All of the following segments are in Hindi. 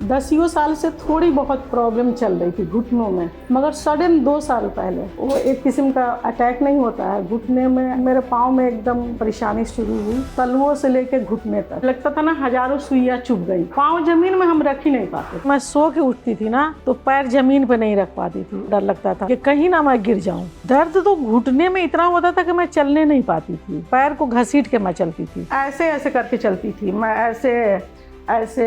10 साल से थोड़ी बहुत प्रॉब्लम चल रही थी घुटनों में, मगर सडन 2 साल पहले वो एक किस्म का अटैक नहीं होता है घुटने में, मेरे पाँव में एकदम परेशानी शुरू हुई। तलुओं से लेकर घुटने तक लगता था ना हजारों सुइयां चुभ गई। पाँव जमीन में हम रख ही नहीं पाते। मैं सो के उठती थी ना तो पैर जमीन पे नहीं रख पाती थी, डर लगता था कि कहीं ना मैं गिर जाऊं। दर्द तो घुटने में इतना होता था कि मैं चलने नहीं पाती थी, पैर को घसीट के मैं चलती थी, ऐसे ऐसे करके चलती थी मैं, ऐसे ऐसे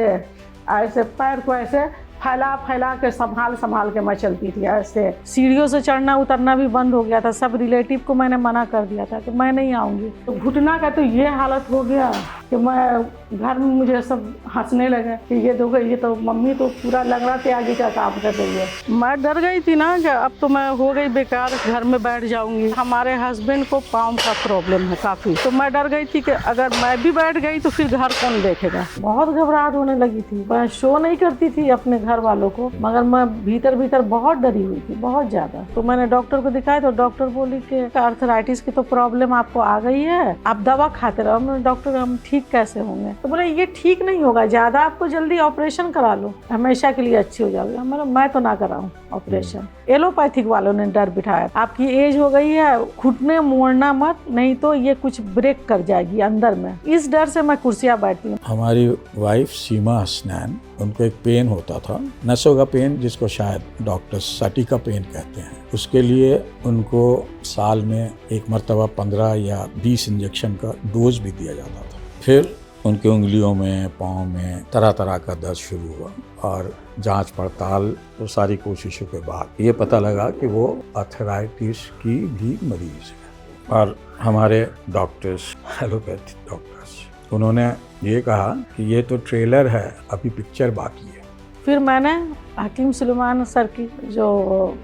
ऐसे पैर को ऐसे फैला फैला के संभाल के मैं चलती थी। ऐसे सीढ़ियों से चढ़ना उतरना भी बंद हो गया था। सब रिलेटिव को मैंने मना कर दिया था कि मैं नहीं आऊँगी। तो घुटना का तो ये हालत हो गया कि मैं घर में मुझे सब हंसने लगे कि ये देखो, ये तो मम्मी तो पूरा लग रहा था आगे का काम कर रही है। मैं डर गई थी ना कि अब तो मैं हो गई बेकार, घर में बैठ जाऊंगी। हमारे हस्बैंड को पाँव का प्रॉब्लम है काफ़ी, तो मैं डर गई थी कि अगर मैं भी बैठ गई तो फिर घर कौन देखेगा। बहुत घबराहट होने लगी थी। मैं शो नहीं करती थी अपने घर वालों को, मगर मैं भीतर भीतर बहुत डरी हुई थी, बहुत ज़्यादा। तो मैंने डॉक्टर को दिखाया तो डॉक्टर बोली कि आर्थराइटिस की तो प्रॉब्लम आपको आ गई है, आप दवा खाते रहो। मैंने डॉक्टर हम ठीक कैसे होंगे? तो बोले ये ठीक नहीं होगा, ज़्यादा आपको जल्दी ऑपरेशन करा लो, हमेशा के लिए अच्छी हो जाओगी। मैं तो ना कराऊँ ऑपरेशन। एलोपैथिक वालों ने डर बिठाया, आपकी एज हो गई है, घुटने मोड़ना मत, नहीं तो ये कुछ ब्रेक कर जाएगी अंदर में। इस डर से मैं कुर्सियाँ बैठती हूँ। हमारी वाइफ सीमा हसनैन, उनको एक पेन होता था, नसों का पेन, जिसको शायद डॉक्टर सटीका पेन कहते हैं। उसके लिए उनको साल में एक मरतबा 15 या 20 इंजेक्शन का डोज भी दिया जाता था। फिर उनकी उंगलियों में, पाँव में तरह तरह का दर्द शुरू हुआ और जांच पड़ताल और सारी कोशिशों के बाद ये पता लगा कि वो आर्थराइटिस की भी मरीज है। और हमारे डॉक्टर्स, एलोपैथिक डॉक्टर्स, उन्होंने ये कहा कि ये तो ट्रेलर है, अभी पिक्चर बाकी है। फिर मैंने हकीम सुलेमान सर की जो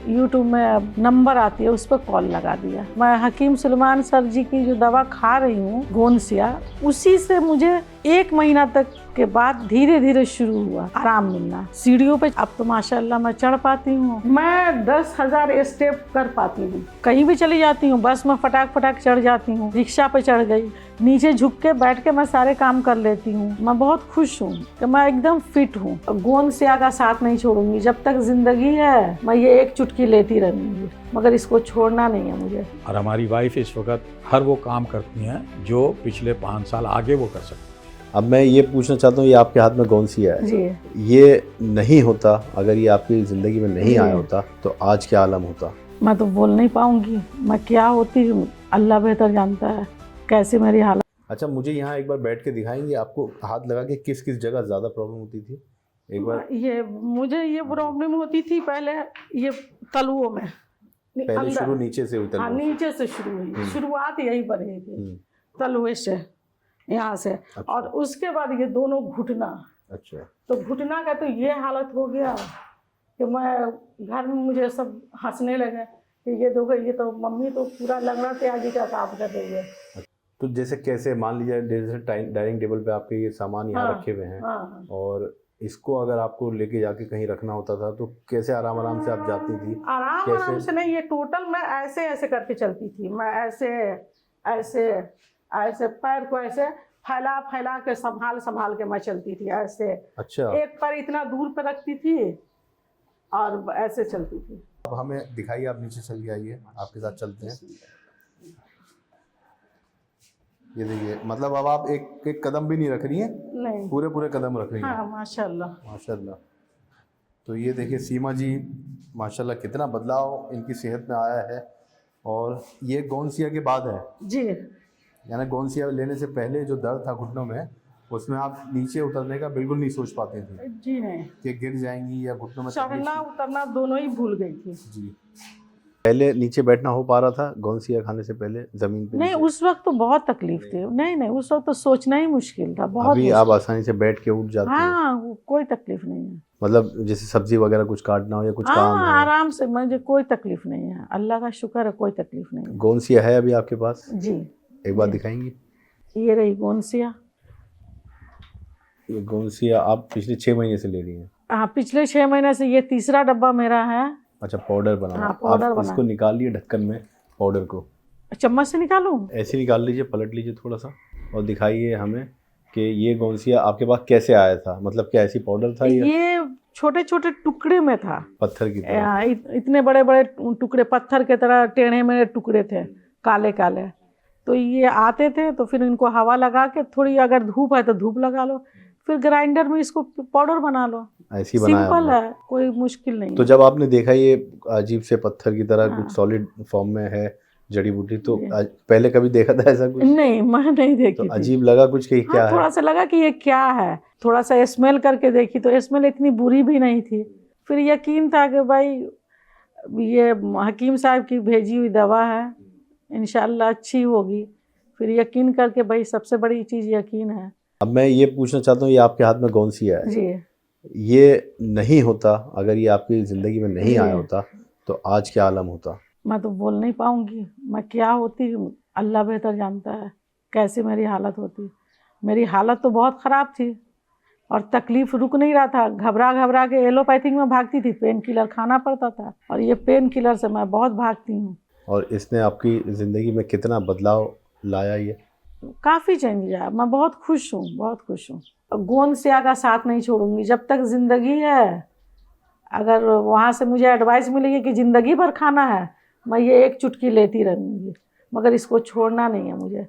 यूट्यूब में नंबर आती है उस पर कॉल लगा दिया। मैं हकीम सुलेमान सर जी की जो दवा खा रही हूँ गोनसिया, उसी से मुझे 1 महीना तक के बाद धीरे धीरे शुरू हुआ आराम मिलना। सीढ़ियों पे अब तो माशाल्लाह मैं चढ़ पाती हूँ। मैं 10,000 स्टेप कर पाती हूँ। कहीं भी चली जाती हूँ, बस में फटाक फटाक चढ़ जाती हूँ, रिक्शा पे चढ़ गई, नीचे झुक के बैठ के मैं सारे काम कर लेती हूँ। मैं बहुत खुश हूँ कि मैं एकदम फिट हूँ। गोनसिया का साथ नहीं छोड़ूंगी, जब तक जिंदगी है मैं ये एक चुटकी लेती रहूंगी, मगर इसको छोड़ना नहीं है मुझे। और हमारी वाइफ इस वक्त हर वो काम करती हैं जो पिछले 5 साल आगे वो कर सकती। अब मैं ये पूछना चाहता हूँ, ये आपके हाथ में गोनसिया है जी। ये नहीं होता, अगर ये आपकी ज़िंदगी में नहीं आया होता तो आज क्या आलम होता? मैं तो बोल नहीं पाऊंगी मैं क्या होती हूँ, अल्लाह बेहतर जानता है कैसी मेरी हालत। अच्छा, मुझे यहाँ एक बार बैठ के दिखाएंगे, आपको हाथ लगा के किस किस जगह ज़्यादा प्रॉब्लम होती थी? एक बार मुझे ये प्रॉब्लम होती थी पहले, ये तलुओं में, पहले शुरू नीचे से हुई? हाँ, नीचे से शुरू हुई, शुरुआत यहीं पर ही थी, तलुए से, यहाँ से। अच्छा। और उसके बाद ये दोनों घुटना। अच्छा। तो घुटना का तो ये हालत हो गया कि मैं घर में मुझे सब हंसने लगे कि ये देखो, ये तो मम्मी तो पूरा लग रहा था आगे का काम कर रही है। तो जैसे कैसे, मान लीजिए जैसे डाइनिंग टेबल पे आपके ये सामान यहाँ रखे हुए हैं, और इसको अगर आपको लेके जाके कहीं रखना होता था तो कैसे आराम आराम से आप जाती थी? आराम से नहीं, ये टोटल मैं ऐसे ऐसे करके चलती थी। मैं ऐसे ऐसे ऐसे पैर को ऐसे फैला फैला के संभाल के मैं चलती थी ऐसे। अच्छा। एक पैर इतना दूर पे रखती थी और ऐसे चलती थी। अब हमें दिखाइए, आप नीचे चल के आइए, आपके साथ चलते हैं। ये देखिए, मतलब अब आप एक कदम भी नहीं रख रही हैं? नहीं, पूरे कदम रख रही हैं। हाँ, माशाल्लाह माशाल्लाह। तो ये देखिए सीमा जी, माशाल्लाह कितना बदलाव इनकी सेहत में आया है। और ये गोनसिया के बाद है जी, यानी गोनसिया लेने से पहले जो दर्द था घुटनों में, उसमें आप नीचे उतरने का बिल्कुल नहीं सोच पाते थे? जी नहीं, कि गिर जाएंगी या घुटनों में चढ़ना उतरना दोनों ही भूल गई थी। जी। पहले नीचे बैठना हो पा रहा था गोनसिया खाने से पहले ज़मीन पे? नहीं, उस वक्त तो बहुत तकलीफ थी। नहीं, उस वक्त तो सोचना ही मुश्किल था, बहुत। अभी आप आसानी से बैठ के उठ जाते हैं? हाँ, कोई तकलीफ नहीं है। मतलब जैसे सब्जी वगैरह कुछ काटना हो या कुछ काम हो? आराम से, मुझे कोई तकलीफ नहीं है, अल्लाह का शुक्र है, कोई तकलीफ नहीं है। गोनसिया है अभी आपके पास? जी। एक बार दिखाएंगी? ये रही गोनसिया। ये गोनसिया आप पिछले 6 महीने से ले रही हैं? हाँ, पिछले 6 महीने से ये तीसरा डब्बा मेरा है। अच्छा, पाउडर बना? हाँ, पाउडर बना। इसको निकाल लिए ढक्कन में पाउडर को, चम्मच से निकालूं? ऐसे निकाल लीजिए, पलट लीजिए थोड़ा सा और दिखाइए हमें कि ये गोनसिया आपके पास कैसे आया था। मतलब क्या ऐसी पाउडर था? ये छोटे छोटे टुकड़े में था, पत्थर की तरह। इतने बड़े बड़े टुकड़े, पत्थर के तरह टेढ़े मेढ़े टुकड़े थे, काले काले। तो ये आते थे तो फिर इनको हवा लगा के, थोड़ी अगर धूप है तो धूप लगा लो, फिर ग्राइंडर में इसको पाउडर बना लो। ऐसी बनाया सिंपल आपने? है, कोई मुश्किल नहीं तो है। जब आपने देखा ये अजीब से पत्थर की तरह हाँ। कुछ सॉलिड फॉर्म में है जड़ी बूटी, तो जी। पहले कभी देखा था ऐसा कुछ? नहीं, मैं नहीं देखी तो थी। अजीब लगा कुछ कि क्या हाँ, थोड़ा है? सा लगा कि ये क्या है, थोड़ा सा स्मेल करके देखी तो स्मेल इतनी बुरी भी नहीं थी। फिर यकीन था कि भाई ये हकीम साहब की भेजी हुई दवा है, इंशाल्लाह अच्छी होगी। फिर यकीन करके, भाई सबसे बड़ी चीज़ यकीन है। अब मैं ये पूछना चाहता हूँ, ये आपके हाथ में गौनसिया है, जी। ये नहीं होता, अगर ये आपकी ज़िंदगी में नहीं जी। आया होता तो आज क्या आलम होता? मैं तो बोल नहीं पाऊँगी, मैं क्या होती, अल्लाह बेहतर जानता है कैसी मेरी हालत होती। मेरी हालत तो बहुत ख़राब थी और तकलीफ़ रुक नहीं रहा था, घबरा घबरा के एलोपैथिक में भागती थी, पेन किलर खाना पड़ता था, और ये पेन किलर से मैं बहुत भागती हूँ। और इसने आपकी ज़िंदगी में कितना बदलाव लाया ये? काफ़ी चेंज आया, मैं बहुत खुश हूँ, बहुत खुश हूँ। गोंदसिया का साथ नहीं छोड़ूंगी जब तक ज़िंदगी है। अगर वहाँ से मुझे एडवाइस मिलेगी कि ज़िंदगी भर खाना है, मैं ये एक चुटकी लेती रहूँगी, मगर इसको छोड़ना नहीं है मुझे।